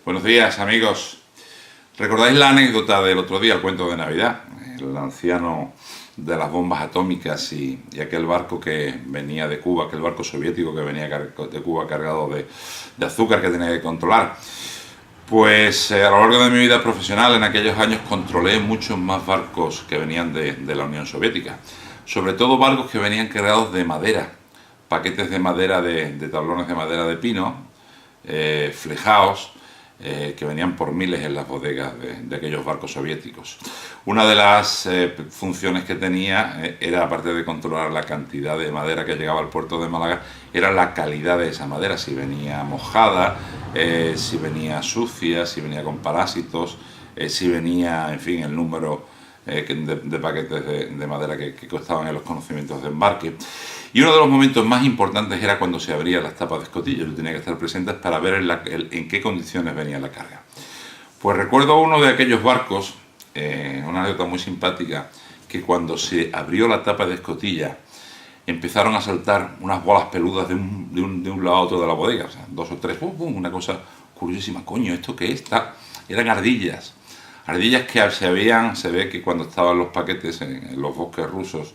Buenos días, amigos. ¿Recordáis la anécdota del otro día, el cuento de Navidad? El anciano de las bombas atómicas y aquel barco que venía de Cuba, aquel barco soviético que venía de Cuba cargado de azúcar que tenía que controlar. Pues a lo largo de mi vida profesional, en aquellos años, controlé muchos más barcos que venían de la Unión Soviética. Sobre todo barcos que venían cargados de madera, paquetes de madera, de tablones de madera de pino, flejados, que venían por miles en las bodegas de aquellos barcos soviéticos. Una de las funciones que tenía era, aparte de controlar la cantidad de madera que llegaba al puerto de Málaga, era la calidad de esa madera, si venía mojada, si venía sucia, si venía con parásitos, si venía, en fin, el número de paquetes de madera que costaban en los conocimientos de embarque. Y uno de los momentos más importantes era cuando se abrían las tapas de escotilla. Yo tenía que estar presente para ver en qué condiciones venía la carga. Pues recuerdo uno de aquellos barcos, una anécdota muy simpática, que cuando se abrió la tapa de escotilla empezaron a saltar unas bolas peludas de un lado a otro de la bodega, o sea, dos o tres, una cosa curiosísima. Coño, ¿esto qué es? Eran ardillas. Ardillas que se ve que cuando estaban los paquetes en los bosques rusos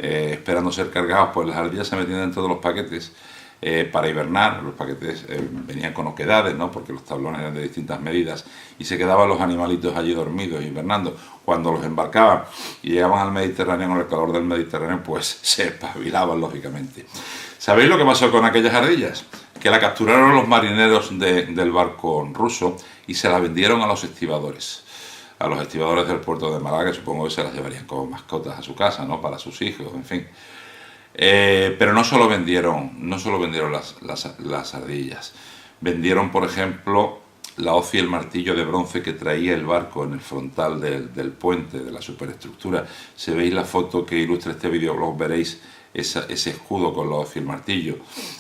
esperando ser cargados, pues las ardillas se metían dentro de los paquetes para hibernar. Los paquetes venían con oquedades, ¿no? Porque los tablones eran de distintas medidas, y se quedaban los animalitos allí dormidos, hibernando. Cuando los embarcaban y llegaban al Mediterráneo, con el calor del Mediterráneo, pues se espabilaban, lógicamente. ¿Sabéis lo que pasó con aquellas ardillas? Que la capturaron los marineros del barco ruso y se la vendieron a los estibadores del puerto de Málaga, que supongo que se las llevarían como mascotas a su casa, ¿no? Para sus hijos, en fin. Pero no solo vendieron las ardillas. Vendieron, por ejemplo, la hoz y el martillo de bronce que traía el barco en el frontal del puente, de la superestructura. Si veis la foto que ilustra este videoblog, veréis ese escudo con la hoz y el martillo.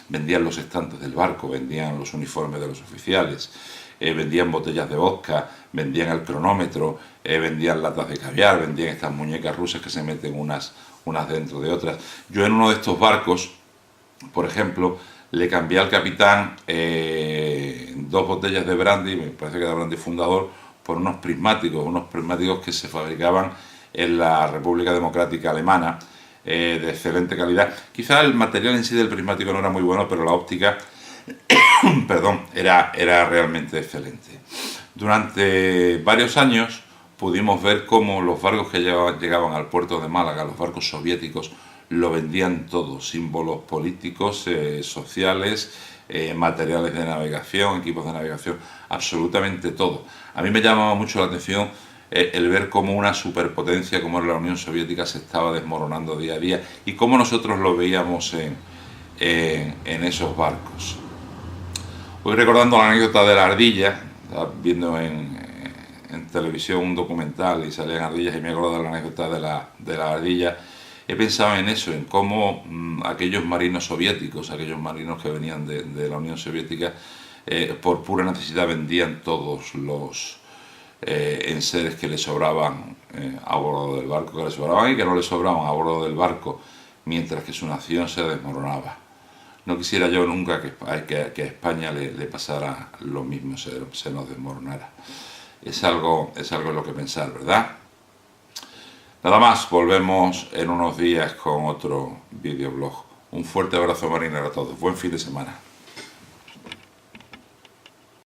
Vendían los estantes del barco, vendían los uniformes de los oficiales, vendían botellas de vodka, vendían el cronómetro, vendían latas de caviar, vendían estas muñecas rusas que se meten unas dentro de otras. Yo en uno de estos barcos, por ejemplo, le cambié al capitán 2 botellas de brandy, me parece que era brandy Fundador, por unos prismáticos que se fabricaban en la República Democrática Alemana, de excelente calidad. Quizá el material en sí del prismático no era muy bueno, pero la óptica perdón, era realmente excelente. Durante varios años pudimos ver cómo los barcos que llegaban al puerto de Málaga, los barcos soviéticos, lo vendían todo: símbolos políticos, sociales, materiales de navegación, equipos de navegación, absolutamente todo. A mí me llamaba mucho la atención el ver cómo una superpotencia como era la Unión Soviética se estaba desmoronando día a día, y cómo nosotros lo veíamos en esos barcos. Voy recordando la anécdota de la ardilla, estaba viendo en televisión un documental y salían ardillas, y me acuerdo de la anécdota de la ardilla. He pensado en eso, en cómo aquellos marinos soviéticos, aquellos marinos que venían de la Unión Soviética, por pura necesidad vendían todos los enseres que les sobraban a bordo del barco, que les sobraban y que no les sobraban a bordo del barco, mientras que su nación se desmoronaba. No quisiera yo nunca que a España le pasara lo mismo, se nos desmoronara. Es algo en lo que pensar, ¿verdad? Nada más, volvemos en unos días con otro videoblog. Un fuerte abrazo marinero a todos. Buen fin de semana.